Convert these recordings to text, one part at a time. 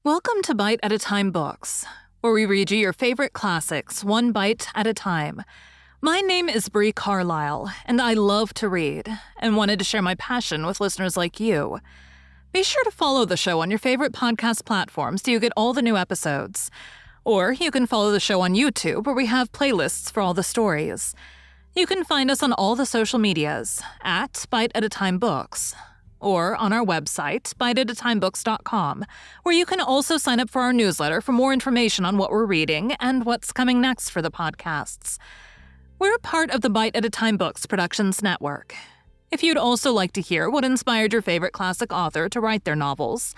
Welcome to Bite at a Time Books, where we read you your favorite classics one bite at a time. My name is Bree Carlile, and I love to read, and wanted to share my passion with listeners like you. Be sure to follow the show on your favorite podcast platforms so you get all the new episodes. Or you can follow the show on YouTube, where we have playlists for all the stories. You can find us on all the social medias at Bite at a Time Books, or on our website, biteatatimebooks.com, where you can also sign up for our newsletter for more information on what we're reading and what's coming next for the podcasts. We're part of the Bite at a Time Books Productions Network. If you'd also like to hear what inspired your favorite classic author to write their novels,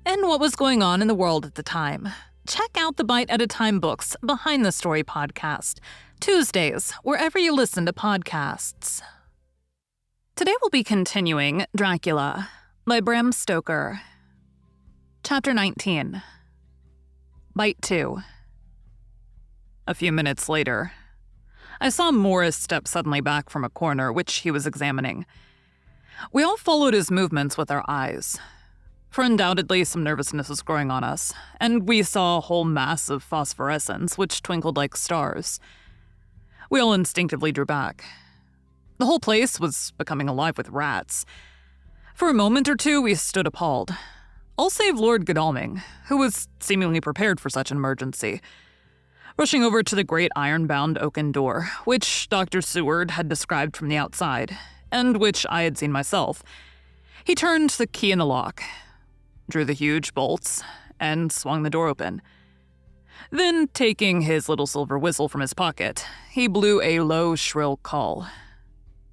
and what was going on in the world at the time, check out the Bite at a Time Books Behind the Story podcast, Tuesdays, wherever you listen to podcasts. Today we'll be continuing Dracula by Bram Stoker. Chapter 19. Bite 2. A few minutes later, I saw Morris step suddenly back from a corner which he was examining. We all followed his movements with our eyes, for undoubtedly some nervousness was growing on us, and we saw a whole mass of phosphorescence which twinkled like stars. We all instinctively drew back. The whole place was becoming alive with rats. For a moment or two, we stood appalled, all save Lord Godalming, who was seemingly prepared for such an emergency. Rushing over to the great iron-bound oaken door, which Dr. Seward had described from the outside, and which I had seen myself, he turned the key in the lock, drew the huge bolts, and swung the door open. Then, taking his little silver whistle from his pocket, he blew a low, shrill call.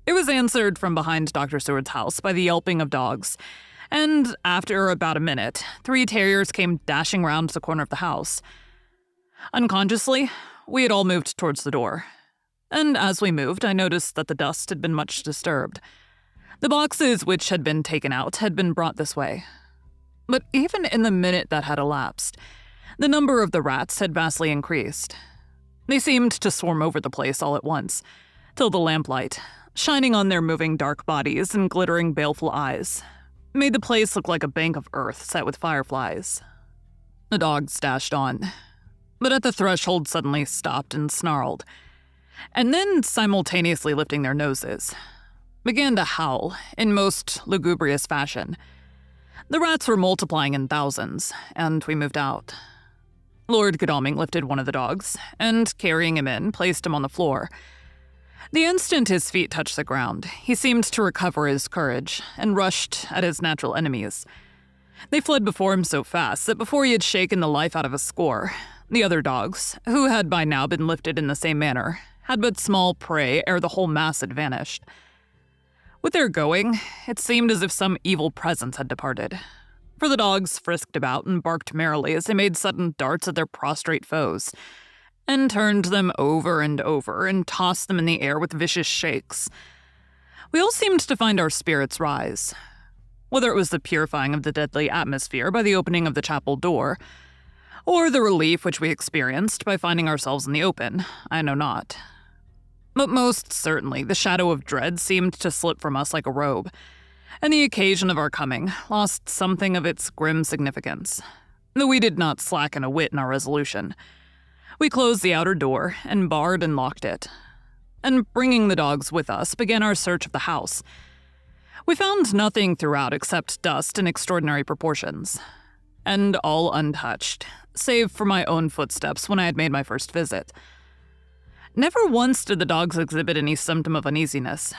It was answered from behind Dr. Seward's house by the yelping of dogs, and after about a minute, 3 terriers came dashing round the corner of the house. Unconsciously, we had all moved towards the door, and as we moved, I noticed that the dust had been much disturbed. The boxes which had been taken out had been brought this way. But even in the minute that had elapsed, the number of the rats had vastly increased. They seemed to swarm over the place all at once, till the lamplight, shining on their moving dark bodies and glittering baleful eyes, made the place look like a bank of earth set with fireflies. The dogs dashed on, but at the threshold suddenly stopped and snarled, and then, simultaneously lifting their noses, began to howl in most lugubrious fashion. The rats were multiplying in thousands, and we moved out. Lord Godalming lifted one of the dogs, and carrying him in, placed him on the floor. The instant his feet touched the ground, he seemed to recover his courage and rushed at his natural enemies. They fled before him so fast that before he had shaken the life out of a score, the other dogs, who had by now been lifted in the same manner, had but small prey ere the whole mass had vanished. With their going, it seemed as if some evil presence had departed, for the dogs frisked about and barked merrily as they made sudden darts at their prostrate foes, and turned them over and over, and tossed them in the air with vicious shakes. We all seemed to find our spirits rise. Whether it was the purifying of the deadly atmosphere by the opening of the chapel door, or the relief which we experienced by finding ourselves in the open, I know not. But most certainly the shadow of dread seemed to slip from us like a robe, and the occasion of our coming lost something of its grim significance, though we did not slacken a whit in our resolution. We closed the outer door and barred and locked it, and bringing the dogs with us, began our search of the house. We found nothing throughout except dust in extraordinary proportions, and all untouched, save for my own footsteps when I had made my first visit. Never once did the dogs exhibit any symptom of uneasiness,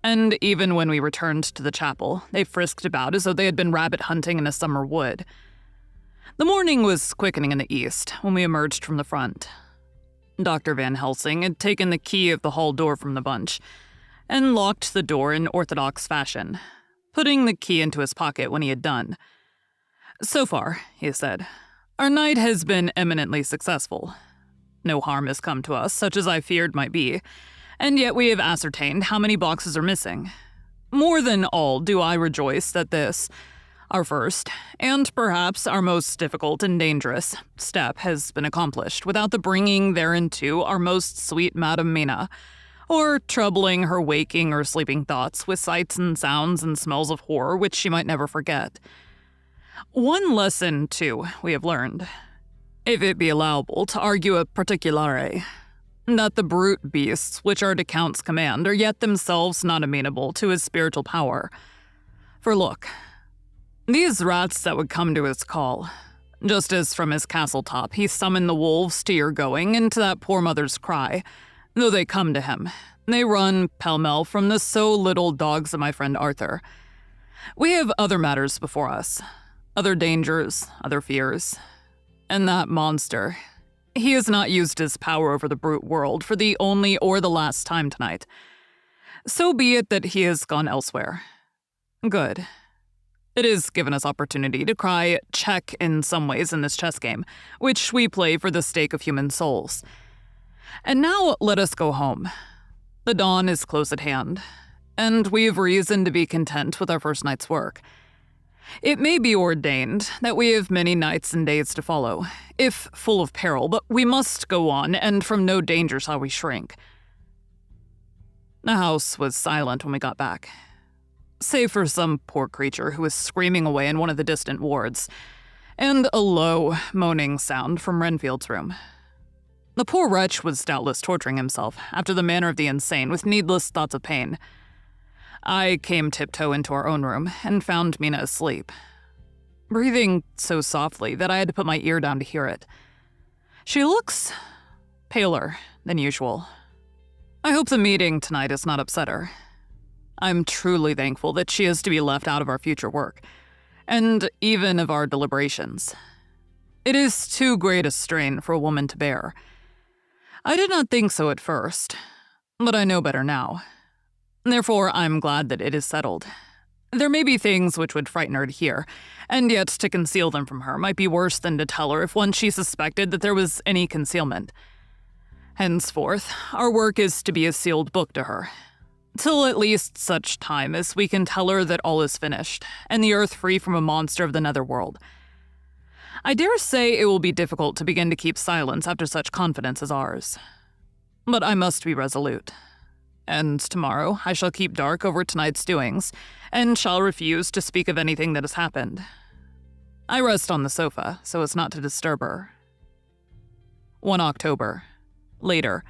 and even when we returned to the chapel, they frisked about as though they had been rabbit hunting in a summer wood. The morning was quickening in the east when we emerged from the front. Dr. Van Helsing had taken the key of the hall door from the bunch and locked the door in orthodox fashion, putting the key into his pocket when he had done. "So far," he said, "our night has been eminently successful. No harm has come to us, such as I feared might be, and yet we have ascertained how many boxes are missing. More than all do I rejoice that this, our first, and perhaps our most difficult and dangerous, step has been accomplished without the bringing thereinto our most sweet Madam Mina, or troubling her waking or sleeping thoughts with sights and sounds and smells of horror which she might never forget. One lesson, too, we have learned, if it be allowable to argue a particulare, that the brute beasts which are to Count's command are yet themselves not amenable to his spiritual power. For look, these rats that would come to his call, just as from his castle top he summoned the wolves to your going and to that poor mother's cry, though they come to him, they run pell-mell from the so little dogs of my friend Arthur. We have other matters before us, other dangers, other fears. And that monster, he has not used his power over the brute world for the only or the last time tonight. So be it that he has gone elsewhere. Good. It has given us opportunity to cry check in some ways in this chess game, which we play for the sake of human souls. And now let us go home. The dawn is close at hand, and we have reason to be content with our first night's work. It may be ordained that we have many nights and days to follow, if full of peril, but we must go on, and from no danger shall we shrink. The house was silent when we got back, save for some poor creature who was screaming away in one of the distant wards, and a low, moaning sound from Renfield's room. The poor wretch was doubtless torturing himself, after the manner of the insane, with needless thoughts of pain. I came tiptoe into our own room and found Mina asleep, breathing so softly that I had to put my ear down to hear it. She looks paler than usual. I hope the meeting tonight has not upset her. I'm truly thankful that she is to be left out of our future work, and even of our deliberations. It is too great a strain for a woman to bear. I did not think so at first, but I know better now. Therefore, I'm glad that it is settled. There may be things which would frighten her to hear, and yet to conceal them from her might be worse than to tell her if once she suspected that there was any concealment. Henceforth, our work is to be a sealed book to her, till at least such time as we can tell her that all is finished, and the earth free from a monster of the netherworld. I dare say it will be difficult to begin to keep silence after such confidence as ours. But I must be resolute. And tomorrow I shall keep dark over tonight's doings, and shall refuse to speak of anything that has happened. I rest on the sofa, so as not to disturb her. 1 October. Later.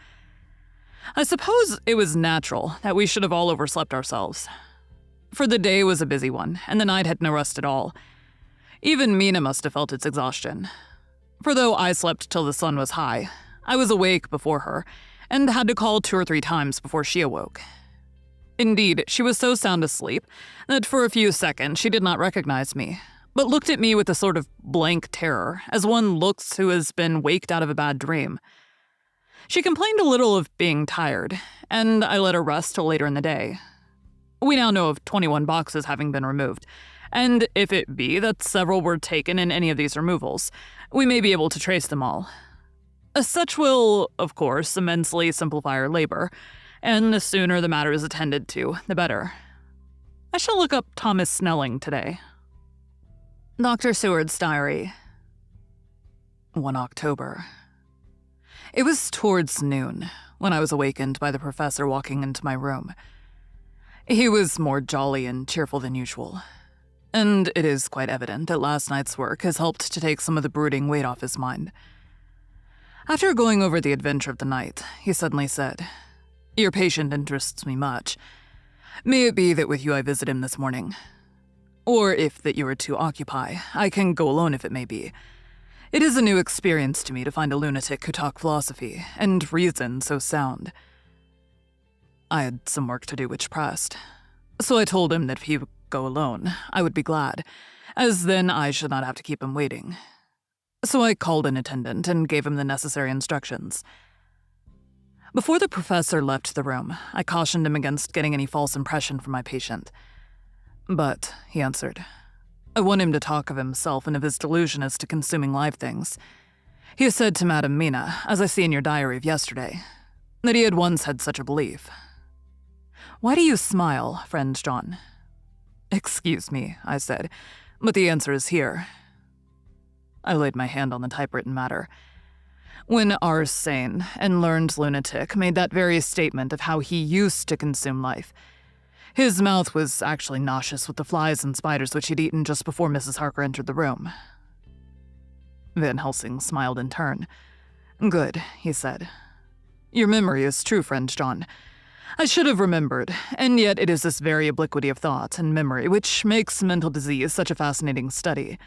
I suppose it was natural that we should have all overslept ourselves. For the day was a busy one, and the night had no rest at all. Even Mina must have felt its exhaustion. For though I slept till the sun was high, I was awake before her, and had to call 2 or 3 times before she awoke. Indeed, she was so sound asleep that for a few seconds she did not recognize me, but looked at me with a sort of blank terror, as one looks who has been waked out of a bad dream. She complained a little of being tired, and I let her rest till later in the day. We now know of 21 boxes having been removed, and if it be that several were taken in any of these removals, we may be able to trace them all. Such will, of course, immensely simplify our labor, and the sooner the matter is attended to, the better. I shall look up Thomas Snelling today. Dr. Seward's diary. 1 October. It was towards noon when I was awakened by the professor walking into my room. He was more jolly and cheerful than usual, and it is quite evident that last night's work has helped to take some of the brooding weight off his mind. After going over the adventure of the night, he suddenly said, "Your patient interests me much. May it be that with you I visit him this morning. Or if that you are to occupy, I can go alone if it may be. It is a new experience to me to find a lunatic who talk philosophy and reason so sound." I had some work to do which pressed, so I told him that if he would go alone, I would be glad, as then I should not have to keep him waiting. So I called an attendant and gave him the necessary instructions. Before the professor left the room, I cautioned him against getting any false impression from my patient. But, he answered, I want him to talk of himself and of his delusion as to consuming live things. He has said to Madame Mina, as I see in your diary of yesterday, that he had once had such a belief. Why do you smile, friend John? Excuse me, I said, but the answer is here. I laid my hand on the typewritten matter. When our sane and learned lunatic made that very statement of how he used to consume life, His mouth was actually nauseous with the flies and spiders which he'd eaten just before Mrs. Harker entered the room. Van Helsing smiled in turn. "Good," he said. "Your memory is true, friend John. I should have remembered, and yet it is this very obliquity of thought and memory which makes mental disease such a fascinating study.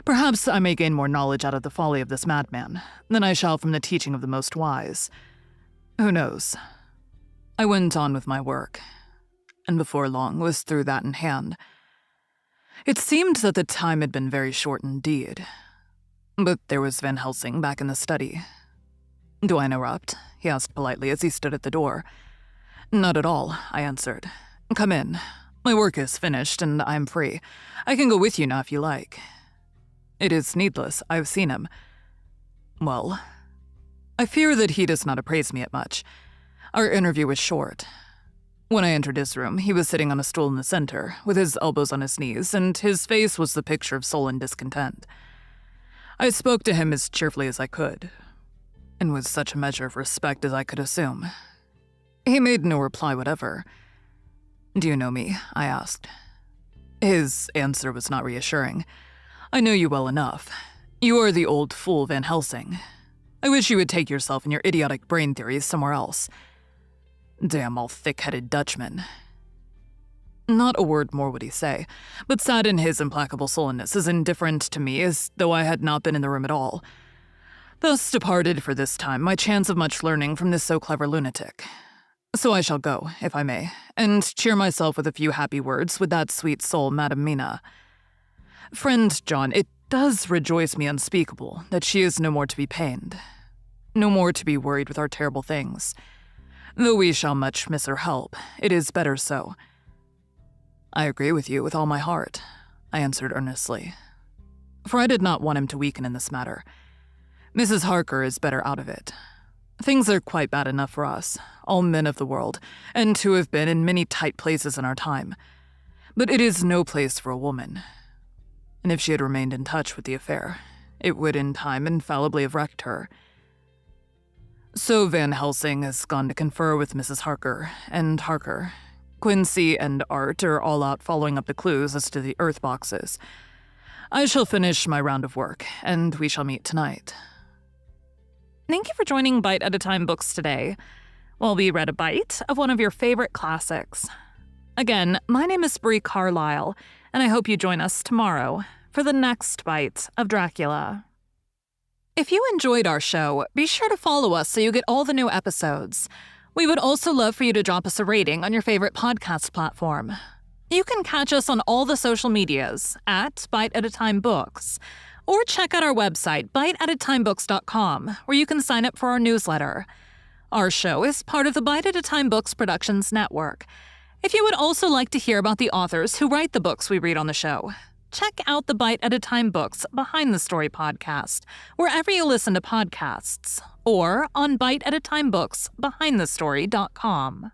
Perhaps I may gain more knowledge out of the folly of this madman than I shall from the teaching of the most wise. Who knows?" I went on with my work, and before long was through that in hand. It seemed that the time had been very short indeed. But there was Van Helsing back in the study. "Do I interrupt?" he asked politely as he stood at the door. "Not at all," I answered. "Come in. My work is finished, and I am free. I can go with you now if you like." "It is needless. I've seen him." "Well, I fear that he does not appraise me at much. Our interview was short. When I entered his room, he was sitting on a stool in the center, with his elbows on his knees, and his face was the picture of sullen discontent. I spoke to him as cheerfully as I could, and with such a measure of respect as I could assume. He made no reply whatever. "Do you know me?" I asked. His answer was not reassuring. "I know you well enough. You are the old fool Van Helsing. I wish you would take yourself and your idiotic brain theories somewhere else. Damn all thick-headed Dutchmen." Not a word more would he say, but sat in his implacable sullenness as indifferent to me as though I had not been in the room at all. Thus departed for this time my chance of much learning from this so clever lunatic. So I shall go, if I may, and cheer myself with a few happy words with that sweet soul, Madam Mina. Friend John, it does rejoice me unspeakable that she is no more to be pained, no more to be worried with our terrible things. Though we shall much miss her help, it is better so. "I agree with you with all my heart," I answered earnestly, for I did not want him to weaken in this matter. "Mrs. Harker is better out of it. Things are quite bad enough for us, all men of the world, and to have been in many tight places in our time. But it is no place for a woman. And if she had remained in touch with the affair, it would in time infallibly have wrecked her. So Van Helsing has gone to confer with Mrs. Harker, and Harker, Quincy, and Art are all out following up the clues as to the earth boxes. I shall finish my round of work, and we shall meet tonight." Thank you for joining Bite at a Time Books today, while we read a bite of one of your favorite classics. Again, my name is Bree Carlile, and I hope you join us tomorrow for the next bite of Dracula. If you enjoyed our show, be sure to follow us so you get all the new episodes. We would also love for you to drop us a rating on your favorite podcast platform. You can catch us on all the social medias at Bite at a Time Books, or check out our website, biteatatimebooks.com, where you can sign up for our newsletter. Our show is part of the Bite at a Time Books Productions Network. If you would also like to hear about the authors who write the books we read on the show, check out the Bite at a Time Books Behind the Story podcast, wherever you listen to podcasts, or on biteatatimebooksbehindthestory.com.